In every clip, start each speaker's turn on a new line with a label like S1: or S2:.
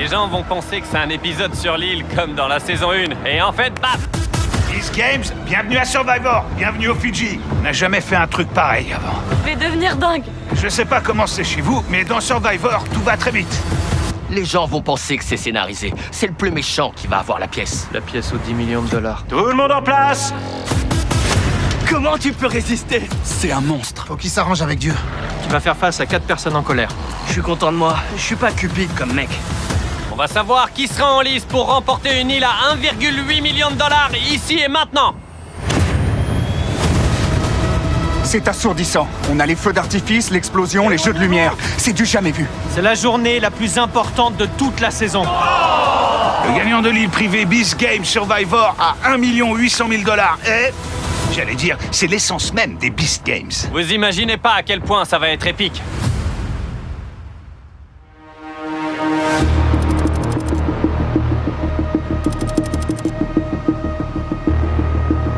S1: Les gens vont penser que c'est un épisode sur l'île comme dans la saison 1. Et en fait, baf!
S2: Beast Games, bienvenue à Survivor, bienvenue aux Fidji. On n'a jamais fait un truc pareil avant.
S3: Je vais devenir dingue.
S2: Je sais pas comment c'est chez vous, mais dans Survivor, tout va très vite.
S4: Les gens vont penser que c'est scénarisé. C'est le plus méchant qui va avoir la pièce.
S5: La pièce aux 10 millions de dollars.
S2: Tout le monde en place!
S4: Comment tu peux résister?
S6: C'est un monstre.
S7: Faut qu'il s'arrange avec Dieu.
S5: Tu vas faire face à 4 personnes en colère.
S4: Je suis content de moi. Je suis pas cupide comme mec.
S1: On va savoir qui sera en lice pour remporter une île à 1,8 million de dollars ici et maintenant.
S6: C'est assourdissant. On a les feux d'artifice, l'explosion, les jeux de lumière. C'est du jamais vu.
S5: C'est la journée la plus importante de toute la saison.
S2: Le gagnant de l'île privée Beast Games Survivor à 1 800 000 dollars. Et, j'allais dire, c'est l'essence même des Beast Games.
S1: Vous imaginez pas à quel point ça va être épique.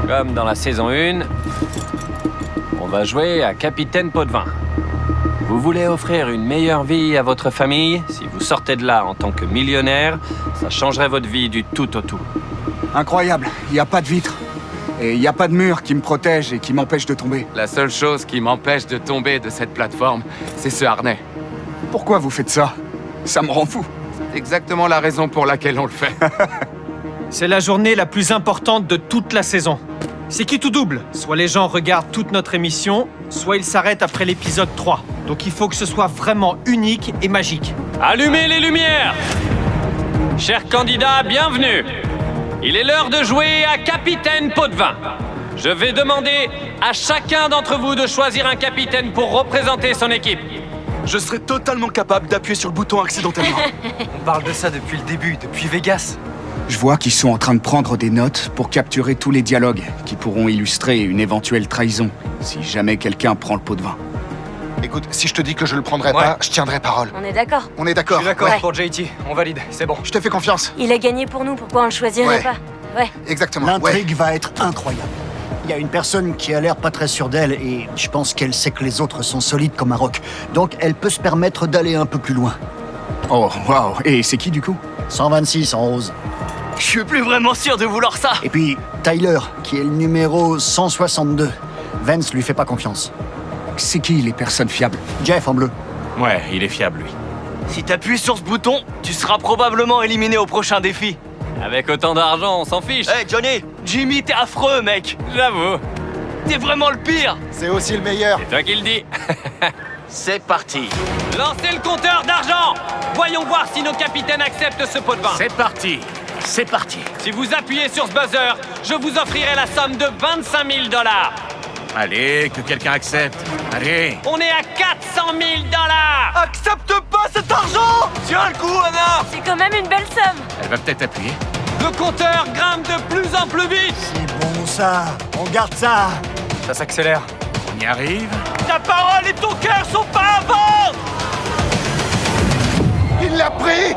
S1: Comme dans la saison 1, on va jouer à Capitaine Potvin. Vous voulez offrir une meilleure vie à votre famille? Si vous sortez de là en tant que millionnaire, ça changerait votre vie du tout au tout.
S6: Incroyable. Il n'y a pas de vitre. Et il n'y a pas de mur qui me protège et qui m'empêche de tomber.
S8: La seule chose qui m'empêche de tomber de cette plateforme, c'est ce harnais.
S6: Pourquoi vous faites ça? Ça me rend fou.
S8: C'est exactement la raison pour laquelle on le fait.
S5: C'est la journée la plus importante de toute la saison. C'est qui tout double. Soit les gens regardent toute notre émission, soit ils s'arrêtent après l'épisode 3. Donc il faut que ce soit vraiment unique et magique.
S1: Allumez les lumières! Chers candidats, bienvenue! Il est l'heure de jouer à Capitaine Potvin. Je vais demander à chacun d'entre vous de choisir un capitaine pour représenter son équipe.
S6: Je serais totalement capable d'appuyer sur le bouton accidentellement.
S5: On parle de ça depuis le début, depuis Vegas.
S6: Je vois qu'ils sont en train de prendre des notes pour capturer tous les dialogues qui pourront illustrer une éventuelle trahison, si jamais quelqu'un prend le pot de vin.
S7: Écoute, si je te dis que je le prendrai pas, je tiendrai parole.
S3: On est d'accord.
S7: On est d'accord?
S3: Ouais.
S5: pour JT. On valide, c'est bon.
S7: Je te fais confiance.
S3: Il a gagné pour nous, pourquoi on le choisirait
S7: Ouais.
S3: pas? Ouais.
S7: Exactement.
S9: L'intrigue va être incroyable. Il y a une personne qui a l'air pas très sûre d'elle et je pense qu'elle sait que les autres sont solides comme un roc. Donc elle peut se permettre d'aller un peu plus loin.
S6: Oh, waouh. Et c'est qui du coup?
S9: 126 en rose.
S4: Je suis plus vraiment sûr de vouloir ça.
S9: Et puis Tyler, qui est le numéro 162. Vance lui fait pas confiance.
S6: C'est qui les personnes fiables?
S9: Jeff en bleu.
S2: Ouais, il est fiable, lui.
S4: Si t'appuies sur ce bouton, tu seras probablement éliminé au prochain défi.
S1: Avec autant d'argent, on s'en fiche.
S4: Hey Johnny, Jimmy, t'es affreux, mec.
S1: J'avoue.
S4: T'es vraiment le pire.
S7: C'est aussi le meilleur.
S1: C'est toi qui le dis.
S4: C'est parti.
S1: Lancez le compteur d'argent. Voyons voir si nos capitaines acceptent ce pot de vin.
S4: C'est parti. C'est parti.
S1: Si vous appuyez sur ce buzzer, je vous offrirai la somme de 25 000 dollars.
S2: Allez, que quelqu'un accepte. Allez.
S1: On est à 400 000 dollars.
S4: Accepte pas cet argent. Tiens le coup, Anna.
S3: C'est quand même une belle somme.
S2: Elle va peut-être appuyer.
S1: Le compteur grimpe de plus en plus vite.
S9: C'est bon ça. On garde ça.
S5: Ça s'accélère.
S2: On y arrive.
S4: Ta parole et ton cœur sont pas à vendre.
S7: Il l'a pris!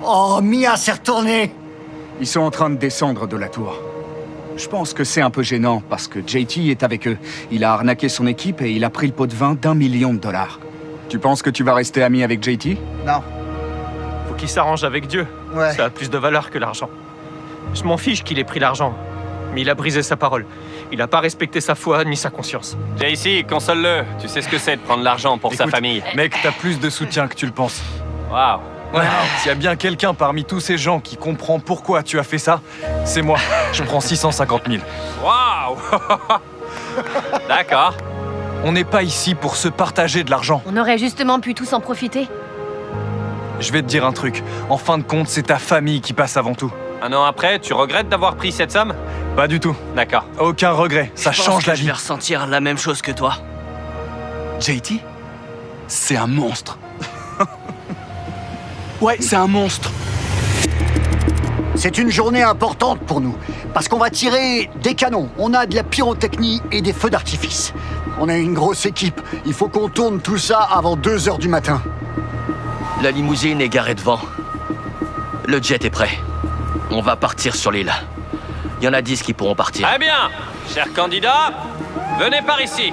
S9: Oh, Mia s'est retournée.
S6: Ils sont en train de descendre de la tour. Je pense que c'est un peu gênant parce que JT est avec eux. Il a arnaqué son équipe et il a pris le pot de vin d'1 million de dollars. Tu penses que tu vas rester ami avec JT?
S9: Non.
S5: Faut qu'il s'arrange avec Dieu.
S9: Ouais.
S5: Ça a plus de valeur que l'argent. Je m'en fiche qu'il ait pris l'argent. Mais il a brisé sa parole. Il a pas respecté sa foi ni sa conscience.
S1: JC, console-le. Tu sais ce que c'est de prendre l'argent pour sa
S5: Écoute,
S1: famille.
S5: Mec, t'as plus de soutien que tu le penses.
S1: Waouh.
S5: Ouais. S'il y a bien quelqu'un parmi tous ces gens qui comprend pourquoi tu as fait ça, c'est moi. Je prends 650 000.
S1: Waouh. D'accord.
S5: On n'est pas ici pour se partager de l'argent.
S3: On aurait justement pu tous en profiter.
S5: Je vais te dire un truc. En fin de compte, c'est ta famille qui passe avant tout.
S1: Un an après, tu regrettes d'avoir pris cette somme?
S5: Pas du tout.
S1: D'accord.
S5: Aucun regret. Ça
S4: Je pense
S5: change
S4: que
S5: la
S4: Je
S5: vie.
S4: vais ressentir la même chose que toi.
S6: JT? C'est un monstre. Ouais, c'est un monstre.
S9: C'est une journée importante pour nous, parce qu'on va tirer des canons, on a de la pyrotechnie et des feux d'artifice. On a une grosse équipe, il faut qu'on tourne tout ça avant 2 heures du matin.
S4: La limousine est garée devant. Le jet est prêt. On va partir sur l'île. Il y en a 10 qui pourront partir.
S1: Très bien. Chers candidats, venez par ici.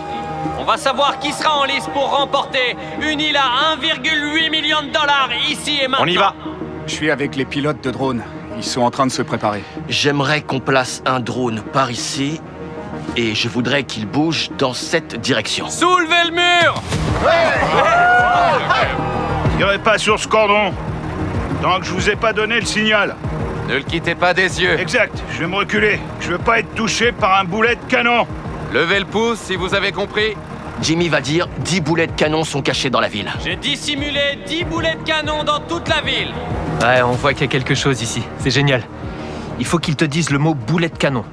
S1: On va savoir qui sera en lice pour remporter une île à 1,8 million de dollars ici et maintenant.
S6: On y va. Je suis avec les pilotes de drones. Ils sont en train de se préparer.
S4: J'aimerais qu'on place un drone par ici et je voudrais qu'il bouge dans cette direction.
S1: Soulevez le mur!
S2: Tirez pas sur ce cordon. Tant que je vous ai pas donné le signal.
S8: Ne le quittez pas des yeux.
S2: Exact, je vais me reculer. Je veux pas être touché par un boulet de canon.
S8: Levez le pouce si vous avez compris.
S4: Jimmy va dire 10 boulets de canon sont cachés dans la ville.
S1: J'ai dissimulé 10 boulets de canon dans toute la ville.
S5: Ouais, on voit qu'il y a quelque chose ici. C'est génial. Il faut qu'ils te disent le mot boulet de canon.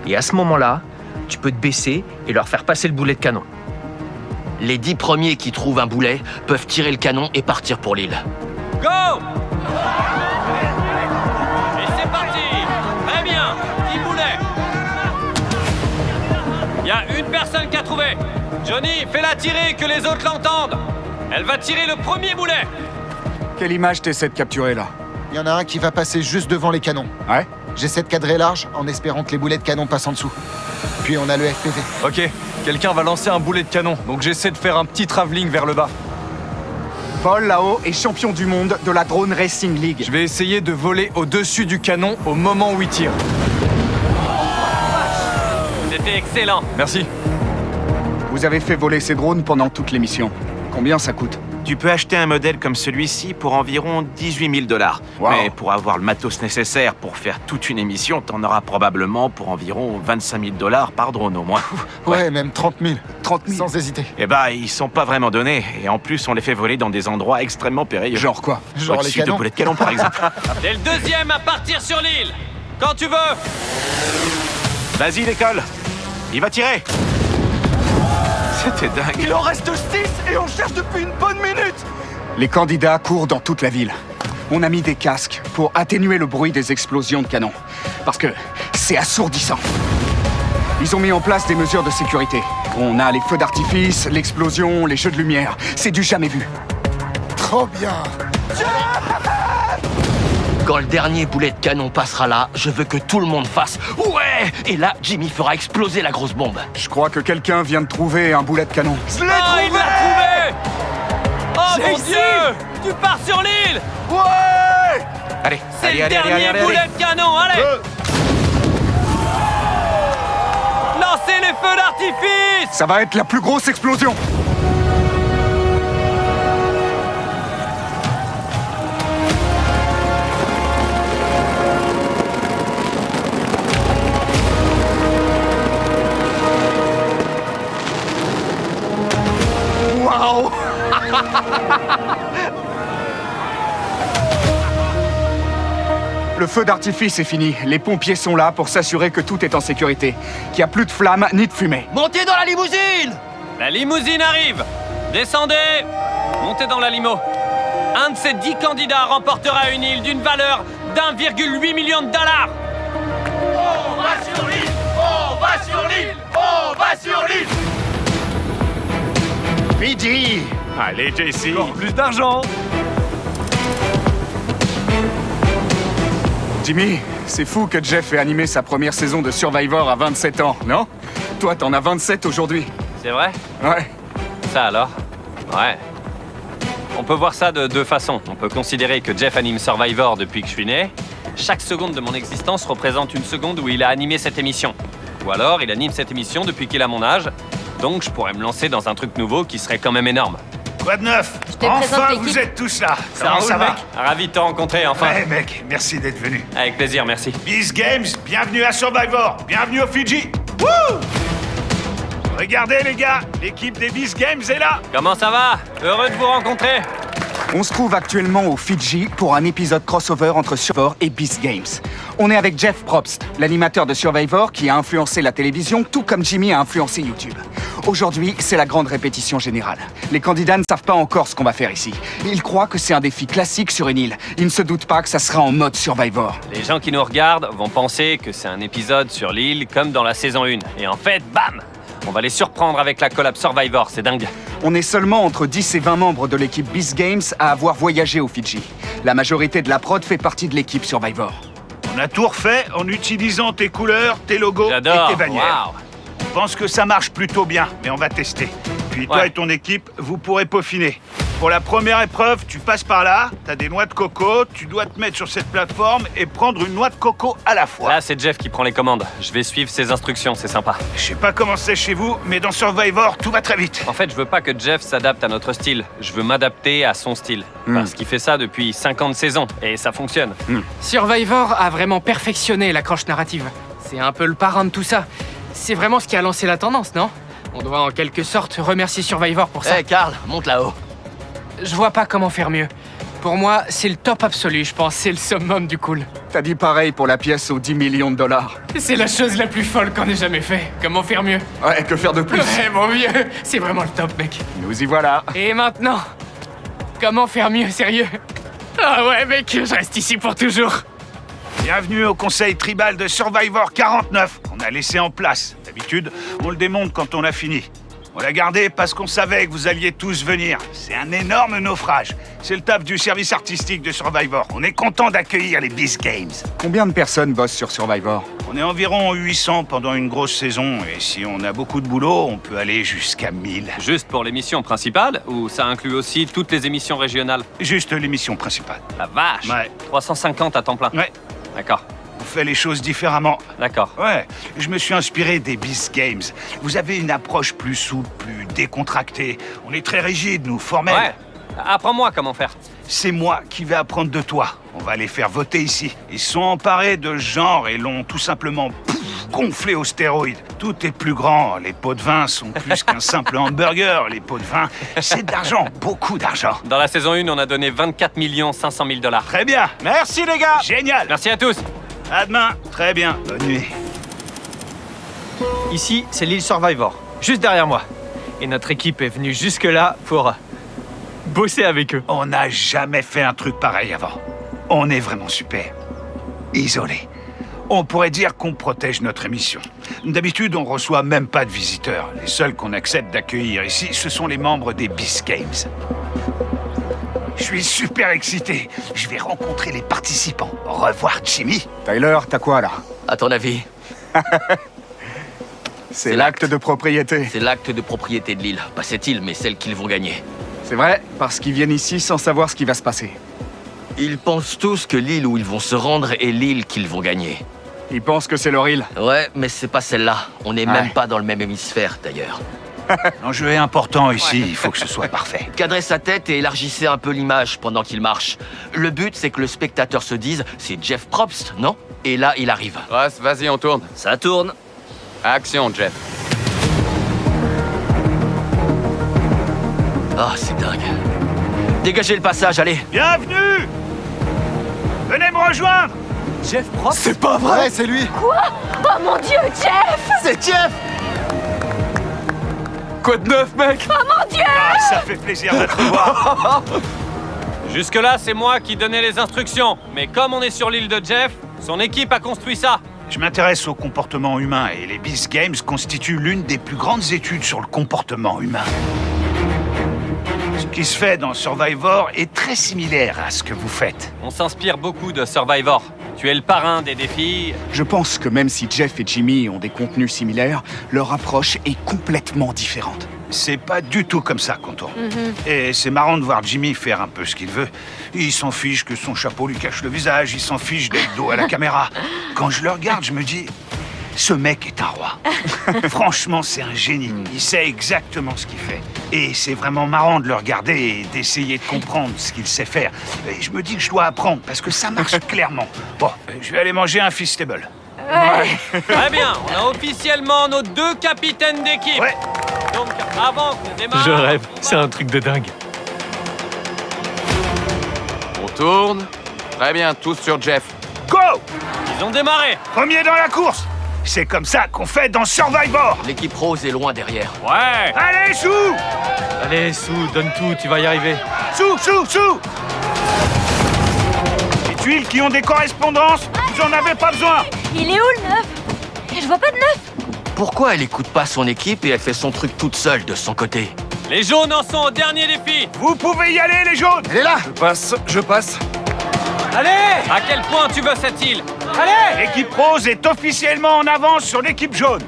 S5: Et à ce moment-là, tu peux te baisser et leur faire passer le boulet de canon.
S4: Les 10 premiers qui trouvent un boulet peuvent tirer le canon et partir pour l'île.
S1: Go! Et c'est parti! Très bien, 10 boulets. Il y a une personne qui a trouvé. Johnny, fais-la tirer, que les autres l'entendent. Elle va tirer le premier boulet.
S6: Quelle image t'essaies de capturer, là?
S7: Il y en a un qui va passer juste devant les canons.
S6: Ouais?
S7: J'essaie de cadrer large en espérant que les boulets de canon passent en dessous. Puis on a le FPV.
S10: Ok, quelqu'un va lancer un boulet de canon, donc j'essaie de faire un petit travelling vers le bas.
S6: Paul, là-haut, est champion du monde de la Drone Racing League.
S10: Je vais essayer de voler au-dessus du canon au moment où il tire.
S1: C'était excellent.
S10: Merci.
S6: Vous avez fait voler ces drones pendant toute l'émission. Combien ça coûte?
S11: Tu peux acheter un modèle comme celui-ci pour environ 18 000 $.
S6: Wow.
S11: Mais pour avoir le matos nécessaire pour faire toute une émission, t'en auras probablement pour environ 25 000 $ par drone au moins.
S7: Ouais, même 30 000.
S6: 30 000.
S7: Sans hésiter.
S11: Eh bah, ils sont pas vraiment donnés. Et en plus, on les fait voler dans des endroits extrêmement périlleux.
S6: Genre quoi?
S7: Genre les
S11: Au-dessus de
S7: canons.
S11: boulets de canon, par exemple.
S1: T'es le deuxième à partir sur l'île. Quand tu veux.
S11: Vas-y, décolle. Il va tirer. C'était dingue.
S10: Il en reste 6 et on cherche depuis une bonne minute.
S6: Les candidats courent dans toute la ville. On a mis des casques pour atténuer le bruit des explosions de canon. Parce que c'est assourdissant. Ils ont mis en place des mesures de sécurité. On a les feux d'artifice, l'explosion, les jeux de lumière. C'est du jamais vu.
S7: Trop bien.
S4: Quand le dernier boulet de canon passera là, je veux que tout le monde fasse « Ouais !» Et là, Jimmy fera exploser la grosse bombe.
S6: Je crois que quelqu'un vient de trouver un boulet de canon.
S10: Je l'ai
S1: Oh, il
S10: trouvé.
S1: l'a trouvé! Oh mon
S10: JC!
S1: Dieu! Tu pars sur l'île!
S10: Ouais.
S11: Allez,
S1: C'est
S11: allez,
S1: le
S11: allez,
S1: dernier
S11: allez, allez,
S1: boulet
S11: allez.
S1: de canon, allez! Lancez les feux d'artifice!
S6: Ça va être la plus grosse explosion.
S10: Waouh.
S6: Le feu d'artifice est fini. Les pompiers sont là pour s'assurer que tout est en sécurité. Qu'il n'y a plus de flammes ni de fumée.
S4: Montez dans la limousine!
S1: La limousine arrive! Descendez! Montez dans la limo. Un de ces 10 candidats remportera une île d'une valeur d'1,8 million de $.
S4: On va sur l'île! On va sur l'île! On va sur l'île!
S6: Fidji!
S11: Allez, JC.
S10: Encore plus d'argent.
S6: Jimmy, c'est fou que Jeff ait animé sa première saison de Survivor à 27 ans, non? Toi, t'en as 27 aujourd'hui.
S1: C'est vrai?
S6: Ouais.
S1: Ça alors? Ouais. On peut voir ça de deux façons. On peut considérer que Jeff anime Survivor depuis que je suis né. Chaque seconde de mon existence représente une seconde où il a animé cette émission. Ou alors, il anime cette émission depuis qu'il a mon âge. Donc, je pourrais me lancer dans un truc nouveau qui serait quand même énorme.
S2: Quoi de neuf?
S3: te présente
S2: Enfin,
S3: l'équipe.
S2: vous êtes tous là. Comment ça va?
S1: Ravi de te rencontrer, enfin.
S2: Ouais, mec, merci d'être venu.
S1: Avec plaisir, merci.
S2: Beast Games, bienvenue à Survivor. Bienvenue au Fidji. Wouh! Regardez, les gars, l'équipe des Beast Games est là.
S1: Comment ça va? Heureux de vous rencontrer.
S6: On se trouve actuellement au Fidji pour un épisode crossover entre Survivor et Beast Games. On est avec Jeff Probst, l'animateur de Survivor qui a influencé la télévision, tout comme Jimmy a influencé YouTube. Aujourd'hui, c'est la grande répétition générale. Les candidats ne savent pas encore ce qu'on va faire ici. Ils croient que c'est un défi classique sur une île. Ils ne se doutent pas que ça sera en mode Survivor.
S1: Les gens qui nous regardent vont penser que c'est un épisode sur l'île comme dans la saison 1. Et en fait, bam! On va les surprendre avec la collab Survivor, c'est dingue.
S6: On est seulement entre 10 et 20 membres de l'équipe Beast Games à avoir voyagé au Fidji. La majorité de la prod fait partie de l'équipe Survivor.
S2: On a tout refait en utilisant tes couleurs, tes logos et
S1: J'adore.
S2: tes bannières.
S1: Waouh.
S2: pense que ça marche plutôt bien, mais on va tester. Puis toi
S1: Ouais.
S2: et ton équipe, vous pourrez peaufiner. Pour la première épreuve, tu passes par là, t'as des noix de coco, tu dois te mettre sur cette plateforme et prendre une noix de coco à la fois.
S1: Là, c'est Jeff qui prend les commandes. Je vais suivre ses instructions, c'est sympa.
S2: Je sais pas comment c'est chez vous, mais dans Survivor, tout va très vite.
S1: En fait, je veux pas que Jeff s'adapte à notre style. Je veux m'adapter à son style. Parce qu'il fait ça depuis 50 saisons, et ça fonctionne.
S12: Survivor a vraiment perfectionné l'accroche narrative. C'est un peu le parrain de tout ça. C'est vraiment ce qui a lancé la tendance, non? On doit en quelque sorte remercier Survivor pour ça.
S4: Hé, Carl, monte là-haut.
S12: Je vois pas comment faire mieux. Pour moi, c'est le top absolu, je pense. C'est le summum du cool.
S6: T'as dit pareil pour la pièce aux 10 millions de dollars.
S12: C'est la chose la plus folle qu'on ait jamais fait. Comment faire mieux?
S6: Ouais, que faire de plus?
S12: Ouais, mon vieux, c'est vraiment le top, mec.
S6: Nous y voilà.
S12: Et maintenant, comment faire mieux, sérieux? Ah ouais, mec, je reste ici pour toujours.
S2: Bienvenue au conseil tribal de Survivor 49. On a laissé en place. D'habitude, on le démonte quand on a fini. On l'a gardé parce qu'on savait que vous alliez tous venir. C'est un énorme naufrage. C'est le taf du service artistique de Survivor. On est content d'accueillir les Beast Games.
S6: Combien de personnes bossent sur Survivor?
S2: On est environ 800 pendant une grosse saison. Et si on a beaucoup de boulot, on peut aller jusqu'à 1000.
S1: Juste pour l'émission principale, ou ça inclut aussi toutes les émissions régionales?
S2: Juste l'émission principale.
S1: La vache!
S2: Ouais.
S1: 350 à temps plein.
S2: Ouais.
S1: D'accord.
S2: On fait les choses différemment.
S1: D'accord.
S2: Ouais, je me suis inspiré des Beast Games. Vous avez une approche plus souple, plus décontractée. On est très rigide, nous, formels.
S1: Ouais. Apprends-moi comment faire.
S2: C'est moi qui vais apprendre de toi. On va les faire voter ici. Ils sont emparés de ce genre et l'ont tout simplement gonflé aux stéroïdes. Tout est plus grand. Les pots de vin sont plus qu'un simple hamburger. Les pots de vin, c'est d'argent, beaucoup d'argent.
S1: Dans la saison 1, on a donné 24 500 000 $.
S2: Très bien.
S11: Merci les gars.
S2: Génial.
S1: Merci à tous.
S2: À demain. Très bien. Bonne nuit.
S5: Ici, c'est l'île Survivor, juste derrière moi. Et notre équipe est venue jusque-là pour bosser avec eux.
S2: On n'a jamais fait un truc pareil avant. On est vraiment super. Isolé. On pourrait dire qu'on protège notre émission. D'habitude, on reçoit même pas de visiteurs. Les seuls qu'on accepte d'accueillir ici, ce sont les membres des Beast Games. Je suis super excité. Je vais rencontrer les participants. Au revoir, Jimmy.
S6: Tyler, t'as quoi là?
S4: À ton avis?
S6: C'est l'acte de propriété.
S4: C'est l'acte de propriété de l'île. Pas cette île, mais celle qu'ils vont gagner.
S6: C'est vrai, parce qu'ils viennent ici sans savoir ce qui va se passer.
S4: Ils pensent tous que l'île où ils vont se rendre est l'île qu'ils vont gagner.
S6: Ils pensent que c'est leur île.
S4: Ouais, mais c'est pas celle-là. On n'est
S6: Ouais.
S4: même pas dans le même hémisphère, d'ailleurs.
S2: L'enjeu est important ici. Il faut que ce soit parfait.
S4: Cadrez sa tête et élargissez un peu l'image pendant qu'il marche. Le but, c'est que le spectateur se dise « c'est Jeff Probst, non ?» Et là, il arrive.
S8: Ross, vas-y, on tourne.
S4: Ça tourne.
S8: Action, Jeff.
S4: Ah, c'est dingue. Dégagez le passage, allez.
S2: Bienvenue. Venez me rejoindre.
S5: Jeff Probst?
S10: C'est pas vrai!
S7: Ouais, c'est lui.
S3: Oh mon Dieu, Jeff!
S7: C'est Jeff.
S10: Quoi de neuf, mec?
S2: Ah, ça fait plaisir de te revoir.
S1: Jusque-là, c'est moi qui donnais les instructions. Mais comme on est sur l'île de Jeff, son équipe a construit ça.
S2: Je m'intéresse au comportement humain et les Beast Games constituent l'une des plus grandes études sur le comportement humain. Ce qui se fait dans Survivor est très similaire à ce que vous faites.
S1: On s'inspire beaucoup de Survivor. Tu es le parrain des défis.
S6: Je pense que même si Jeff et Jimmy ont des contenus similaires, leur approche est complètement différente.
S2: C'est pas du tout comme ça qu'on tourne. Et c'est marrant de voir Jimmy faire un peu ce qu'il veut. Il s'en fiche que son chapeau lui cache le visage, il s'en fiche d'être dos à la caméra. Quand je le regarde, je me dis, ce mec est un roi. Franchement, c'est un génie. Il sait exactement ce qu'il fait. Et c'est vraiment marrant de le regarder et d'essayer de comprendre ce qu'il sait faire. Et je me dis que je dois apprendre, parce que ça marche clairement. Bon, je vais aller manger un Feastable.
S1: Très bien, on a officiellement nos 2 capitaines d'équipe.
S2: Ouais.
S1: Donc, avant qu'on démarre...
S5: Je rêve, c'est un truc de dingue.
S8: On tourne. Très bien, tous sur Jeff.
S2: Go!
S1: Ils ont démarré.
S2: Premier dans la course. C'est comme ça qu'on fait dans Survivor.
S4: L'équipe rose est loin derrière.
S1: Ouais.
S2: Allez, Sou!
S5: Allez, Sou, donne tout, tu vas y arriver.
S2: Sou! Les tuiles qui ont des correspondances, vous en avez pas besoin.
S3: Il est où le neuf? Je vois pas de neuf.
S4: Pourquoi elle écoute pas son équipe et elle fait son truc toute seule de son côté?
S1: Les jaunes en sont au dernier défi.
S2: Vous pouvez y aller, les jaunes.
S7: Elle est là.
S10: Je passe.
S1: Allez! À quel point tu veux cette île?
S2: L'équipe rose est officiellement en avance sur l'équipe jaune.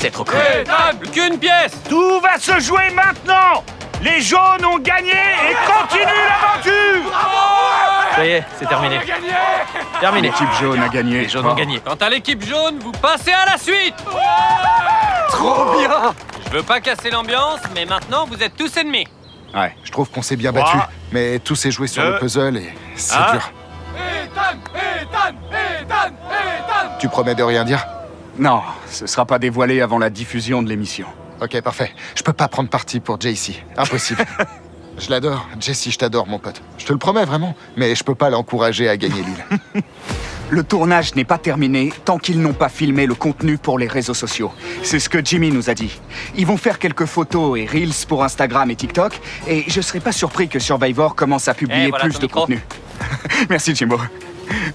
S4: c'est trop cool.
S1: Ethan, qu'une pièce!
S2: Tout va se jouer maintenant. Les jaunes ont gagné et continuent l'aventure.
S5: Ça y est, c'est terminé. Terminé.
S6: L'équipe jaune a gagné.
S5: Les jaunes ont gagné.
S1: Quant à l'équipe jaune, vous passez à la suite!
S10: Trop bien!
S1: Je veux pas casser l'ambiance, mais maintenant vous êtes tous ennemis.
S6: Ouais.
S7: Je trouve qu'on s'est bien battu, mais tout s'est joué sur le puzzle et c'est dur. Tu promets de rien dire?
S6: Non, ce sera pas dévoilé avant la diffusion de l'émission.
S7: Ok, parfait. Je peux pas prendre parti pour JC. Impossible. Je l'adore. Jesse, je t'adore, mon pote. Je te le promets, vraiment. Mais je peux pas l'encourager à gagner l'île.
S6: Le tournage n'est pas terminé tant qu'ils n'ont pas filmé le contenu pour les réseaux sociaux. C'est ce que Jimmy nous a dit. Ils vont faire quelques photos et reels pour Instagram et TikTok, et je serais pas surpris que Survivor commence à publier
S1: voilà
S6: plus
S1: ton
S6: de
S1: micro.
S6: contenu. Merci, Jimbo.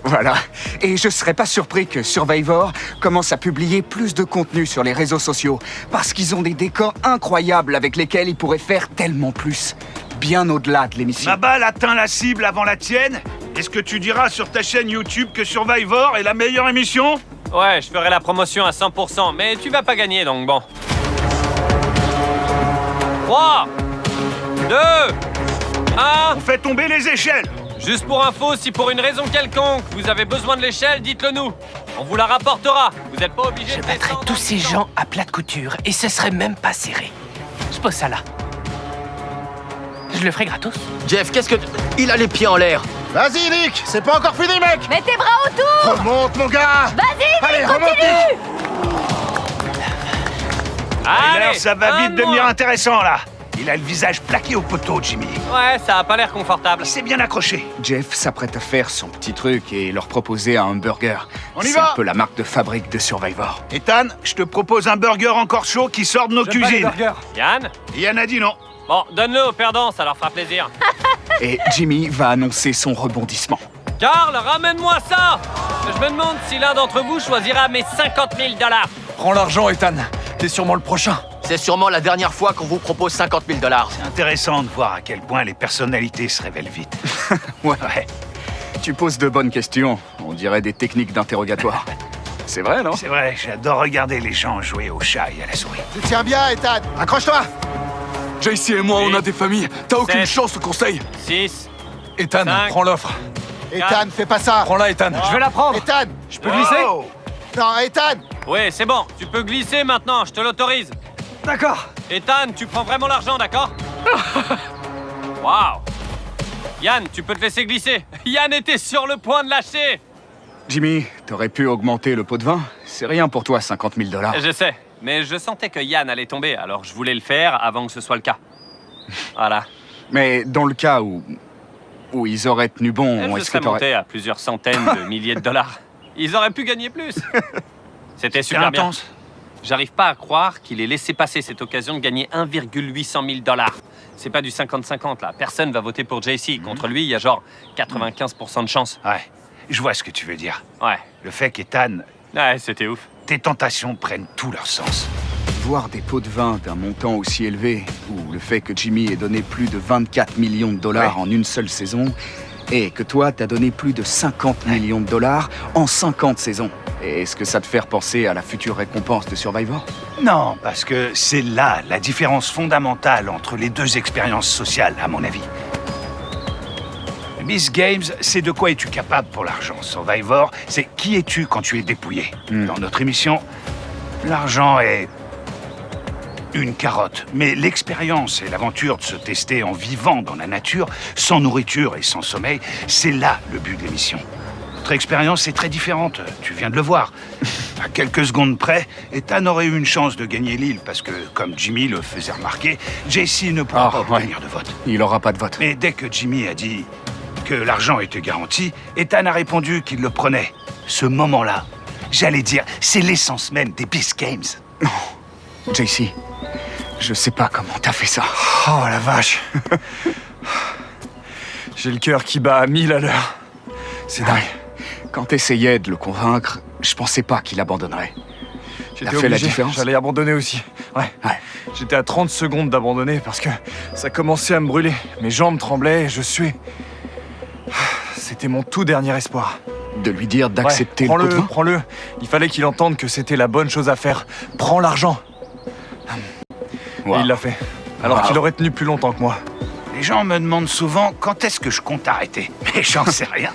S6: Voilà. Et je serais pas surpris que Survivor commence à publier plus de contenu sur les réseaux sociaux, parce qu'ils ont des décors incroyables avec lesquels ils pourraient faire tellement plus. Bien au-delà de l'émission.
S2: Ma balle atteint la cible avant la tienne. Est-ce que tu diras sur ta chaîne YouTube que Survivor est la meilleure émission?
S1: Ouais, je ferai la promotion à 100%, mais tu vas pas gagner, donc bon. 3, 2, 1...
S2: On fait tomber les échelles.
S1: Juste pour info, si pour une raison quelconque, vous avez besoin de l'échelle, dites-le nous. On vous la rapportera. Vous n'êtes pas obligé de
S12: Je battrai
S1: descendre
S12: tous
S1: en
S12: ces
S1: même temps.
S12: gens à plat de couture et ce serait même pas serré. Je pose ça là. Je le ferai gratos.
S4: Jeff, qu'est-ce que... Il a les pieds en l'air.
S7: Vas-y, Nick. C'est pas encore fini, mec.
S3: Mets tes bras autour.
S7: Remonte, mon gars.
S3: Vas-y,
S7: Allez,
S3: Nick,
S7: remonte,
S3: continue.
S2: Alors,
S1: Allez,
S2: ça va
S1: un
S2: vite
S1: de
S2: devenir
S1: moins.
S2: intéressant, là. Il a le visage plaqué au poteau, Jimmy.
S1: Ouais, ça a pas l'air confortable.
S2: Il s'est bien accroché.
S6: Jeff s'apprête à faire son petit truc et leur proposer un hamburger.
S2: On y
S6: C'est
S2: va.
S6: un peu la marque de fabrique de Survivor.
S2: Ethan, je te propose un burger encore chaud qui sort de nos
S10: J'aime pas les
S2: cuisines.
S10: burgers.
S1: Yann?
S2: Yann a dit non.
S1: Bon, donne-le aux perdants, ça leur fera plaisir.
S6: Et Jimmy va annoncer son rebondissement.
S1: Karl, ramène-moi ça! Je me demande si l'un d'entre vous choisira mes 50 000 $.
S10: Prends l'argent, Ethan. T'es sûrement le prochain.
S4: C'est sûrement la dernière fois qu'on vous propose 50 000 $.
S2: C'est intéressant de voir à quel point les personnalités se révèlent vite.
S6: Ouais. Tu poses de bonnes questions. On dirait des techniques d'interrogatoire. C'est vrai, non?
S2: C'est vrai, j'adore regarder les gens jouer au chat et à la souris.
S7: Tu tiens bien, Ethan. Accroche-toi.
S10: JC et moi, on a des familles. T'as aucune
S1: 7.
S10: chance au conseil.
S1: 6.
S10: Ethan,
S1: 5.
S10: prends l'offre.
S7: Ethan, fais pas ça.
S10: Prends-la, Ethan.
S5: Je vais la prendre.
S7: Ethan.
S5: Je peux glisser?
S2: Oh.
S7: Non, Ethan.
S1: Ouais, c'est bon, tu peux glisser maintenant, je te l'autorise.
S5: D'accord.
S1: Ethan, tu prends vraiment l'argent, d'accord? Waouh! Yann, tu peux te laisser glisser. Yann était sur le point de lâcher.
S6: Jimmy, t'aurais pu augmenter le pot de vin? C'est rien pour toi, 50 000 $.
S1: Je sais, mais je sentais que Yann allait tomber, alors je voulais le faire avant que ce soit le cas. Voilà.
S6: Mais dans le cas où ils auraient tenu bon,
S1: Je
S6: est-ce que
S1: serais
S6: t'aurais...
S1: monté à plusieurs centaines de milliers de dollars. Ils auraient pu gagner plus. C'était super bien.
S2: intense.
S1: J'arrive pas à croire qu'il ait laissé passer cette occasion de gagner 1,800 000 $. C'est pas du 50-50 là. Personne va voter pour JC. Contre lui, il y a genre 95% de chance.
S2: Ouais, je vois ce que tu veux dire.
S1: Ouais.
S2: Le fait qu'Ethan,
S1: Ouais, c'était ouf.
S2: tes tentations prennent tout leur sens.
S6: Voir des pots de vin d'un montant aussi élevé, ou le fait que Jimmy ait donné plus de 24 millions de dollars en une seule saison, et que toi, t'as donné plus de 50 millions de dollars en 50 saisons. Et est-ce que ça te fait penser à la future récompense de Survivor?
S2: Non, parce que c'est là la différence fondamentale entre les deux expériences sociales, à mon avis. Miss Games, c'est de quoi es-tu capable pour l'argent. Survivor, c'est qui es-tu quand tu es dépouillé. Dans notre émission, l'argent est une carotte. Mais l'expérience et l'aventure de se tester en vivant dans la nature, sans nourriture et sans sommeil, c'est là le but de l'émission. Notre expérience est très différente, tu viens de le voir. À quelques secondes près, Ethan aurait eu une chance de gagner l'île parce que, comme Jimmy le faisait remarquer, JC ne pourra pas obtenir de vote.
S6: Il aura pas de vote.
S2: Mais dès que Jimmy a dit que l'argent était garanti, Ethan a répondu qu'il le prenait. Ce moment-là, j'allais dire, c'est l'essence même des Beast Games.
S6: JC, je sais pas comment t'as fait ça.
S10: Oh la vache. J'ai le cœur qui bat à 1000 à l'heure. C'est dingue.
S6: Quand t'essayais de le convaincre, je pensais pas qu'il abandonnerait.
S10: J'étais
S6: T'as fait la
S10: obligé.
S6: différence?
S10: J'allais abandonner aussi. Ouais. J'étais à 30 secondes d'abandonner parce que ça commençait à me brûler. Mes jambes tremblaient et je suais. C'était mon tout dernier espoir.
S6: De lui dire d'accepter
S10: Ouais,
S6: le pot de vin?
S10: prends-le. Il fallait qu'il entende que c'était la bonne chose à faire. Prends l'argent.
S6: Wow.
S10: Et il l'a fait. Alors
S6: Wow.
S10: qu'il aurait tenu plus longtemps que moi.
S2: Les gens me demandent souvent quand est-ce que je compte arrêter. Mais j'en sais rien.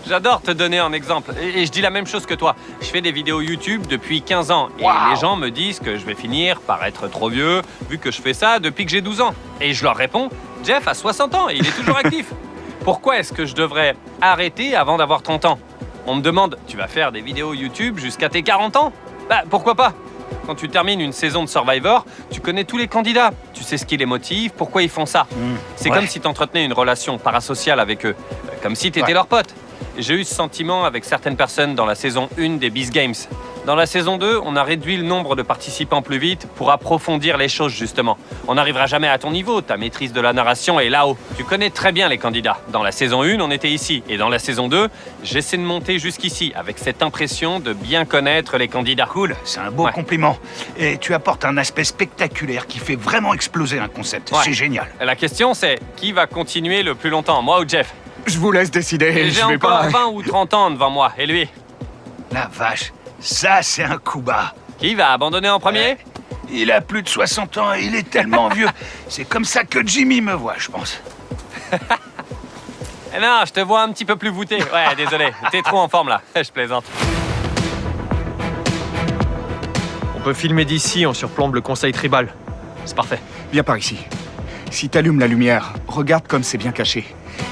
S1: J'adore te donner un exemple. Et je dis la même chose que toi. Je fais des vidéos YouTube depuis 15 ans. Et les gens me disent que je vais finir par être trop vieux, vu que je fais ça depuis que j'ai 12 ans. Et je leur réponds, Jeff a 60 ans et il est toujours actif. Pourquoi est-ce que je devrais arrêter avant d'avoir 30 ans? On me demande, tu vas faire des vidéos YouTube jusqu'à tes 40 ans? Bah, pourquoi pas? Quand tu termines une saison de Survivor, tu connais tous les candidats. Tu sais ce qui les motive, pourquoi ils font ça. C'est comme si tu entretenais une relation parasociale avec eux. Comme si tu étais leur pote. J'ai eu ce sentiment avec certaines personnes dans la saison 1 des Beast Games. Dans la saison 2, on a réduit le nombre de participants plus vite pour approfondir les choses, justement. On n'arrivera jamais à ton niveau, ta maîtrise de la narration est là-haut. Tu connais très bien les candidats. Dans la saison 1, on était ici. Et dans la saison 2, j'essaie de monter jusqu'ici, avec cette impression de bien connaître les candidats.
S2: Cool, c'est un beau compliment. Et tu apportes un aspect spectaculaire qui fait vraiment exploser un concept.
S1: Ouais.
S2: C'est génial.
S1: La question, c'est qui va continuer le plus longtemps, moi ou Jeff?
S6: Je vous laisse décider.
S1: J'ai
S6: Je vais
S1: encore
S6: pas.
S1: 20 ou 30 ans devant moi. Et lui?
S2: La vache, ça c'est un coup bas.
S1: Qui va abandonner en premier?
S2: Il a plus de 60 ans et il est tellement vieux. C'est comme ça que Jimmy me voit, je pense.
S1: Eh non, je te vois un petit peu plus voûté. Ouais, désolé. T'es trop en forme là. Je plaisante.
S5: On peut filmer d'ici, on surplombe le conseil tribal. C'est parfait.
S6: Viens par ici. Si t'allumes la lumière, regarde comme c'est bien caché.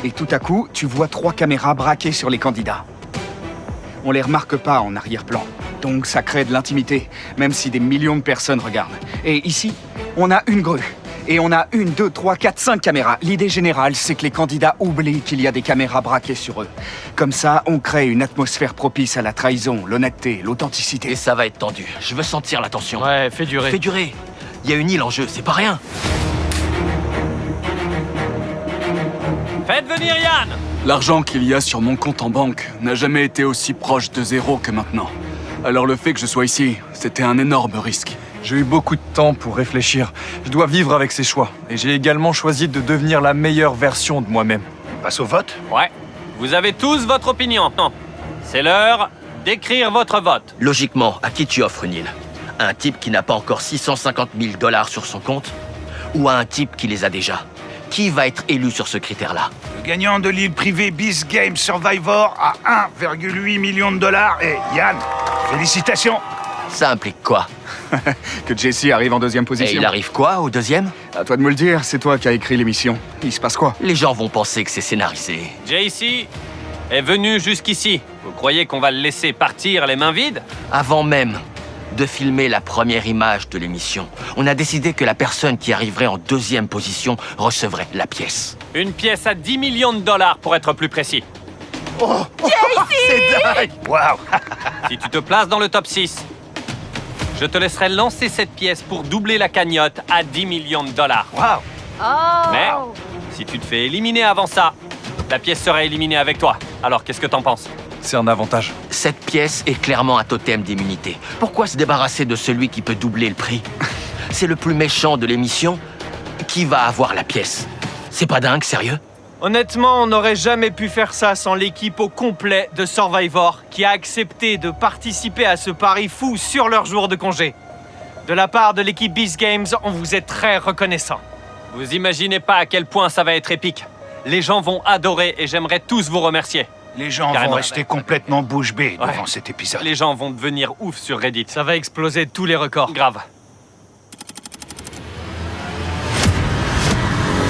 S6: Et tout à coup, tu vois 3 caméras braquées sur les candidats. On les remarque pas en arrière-plan. Donc ça crée de l'intimité, même si des millions de personnes regardent. Et ici, on a une grue. Et on a 1, 2, 3, 4, 5 caméras. L'idée générale, c'est que les candidats oublient qu'il y a des caméras braquées sur eux. Comme ça, on crée une atmosphère propice à la trahison, l'honnêteté, l'authenticité.
S4: Et ça va être tendu. Je veux sentir la tension.
S5: Ouais, fais durer.
S4: Fais durer. Il y a une île en jeu, c'est pas rien.
S1: Faites venir Yann!
S13: L'argent qu'il y a sur mon compte en banque n'a jamais été aussi proche de zéro que maintenant. Alors le fait que je sois ici, c'était un énorme risque.
S10: J'ai eu beaucoup de temps pour réfléchir. Je dois vivre avec ces choix. Et j'ai également choisi de devenir la meilleure version de moi-même.
S2: On passe au vote?
S1: Ouais. Vous avez tous votre opinion. Non. C'est l'heure d'écrire votre vote.
S4: Logiquement, à qui tu offres une île? À un type qui n'a pas encore 650 000 $ sur son compte? Ou à un type qui les a déjà? Qui va être élu sur ce critère-là?
S2: Le gagnant de l'île privée Beast Games Survivor à 1,8 million de dollars. Et Yann, félicitations!
S4: Ça implique quoi?
S6: Que Jesse arrive en 2e
S4: Et
S6: position.
S4: il arrive quoi au 2e?
S6: À toi de me le dire, c'est toi qui as écrit l'émission. Il se passe quoi?
S4: Les gens vont penser que c'est scénarisé.
S1: JC est venu jusqu'ici. Vous croyez qu'on va le laisser partir les mains vides?
S4: Avant même de filmer la première image de l'émission, on a décidé que la personne qui arriverait en 2e position recevrait la pièce.
S1: Une pièce à 10 millions de dollars pour être plus précis.
S2: Oh, c'est dingue! Waouh!
S1: Si tu te places dans le top 6, je te laisserai lancer cette pièce pour doubler la cagnotte à 10 millions de dollars.
S2: Waouh!
S3: Oh!
S1: Mais si tu te fais éliminer avant ça, la pièce sera éliminée avec toi. Alors qu'est-ce que t'en penses?
S10: C'est un avantage.
S4: Cette pièce est clairement un totem d'immunité. Pourquoi se débarrasser de celui qui peut doubler le prix? C'est le plus méchant de l'émission qui va avoir la pièce. C'est pas dingue, sérieux?
S5: Honnêtement, on n'aurait jamais pu faire ça sans l'équipe au complet de Survivor qui a accepté de participer à ce pari fou sur leur jour de congé. De la part de l'équipe Beast Games, on vous est très reconnaissant.
S1: Vous imaginez pas à quel point ça va être épique. Les gens vont adorer et j'aimerais tous vous remercier.
S2: Les gens
S1: Carrément.
S2: vont rester complètement bouche bée devant cet épisode.
S1: Les gens vont devenir ouf sur Reddit.
S5: Ça va exploser tous les records.
S1: Grave.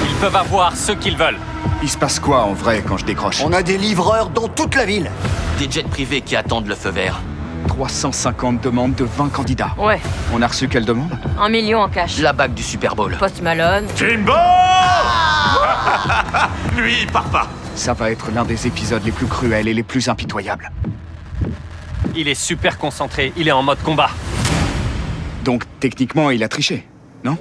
S1: Ils peuvent avoir ce qu'ils veulent.
S6: Il se passe quoi en vrai quand je décroche?
S9: On a des livreurs dans toute la ville.
S4: Des jets privés qui attendent le feu vert.
S6: 350 demandes de 20 candidats.
S3: Ouais,
S6: On a reçu quelle demande?
S3: 1 million en cash.
S4: La bague du Super Bowl.
S3: Post Malone.
S11: Jimbo! Lui, il part pas.
S6: Ça va être l'un des épisodes les plus cruels et les plus impitoyables.
S1: Il est super concentré, il est en mode combat.
S6: Donc techniquement, il a triché, non?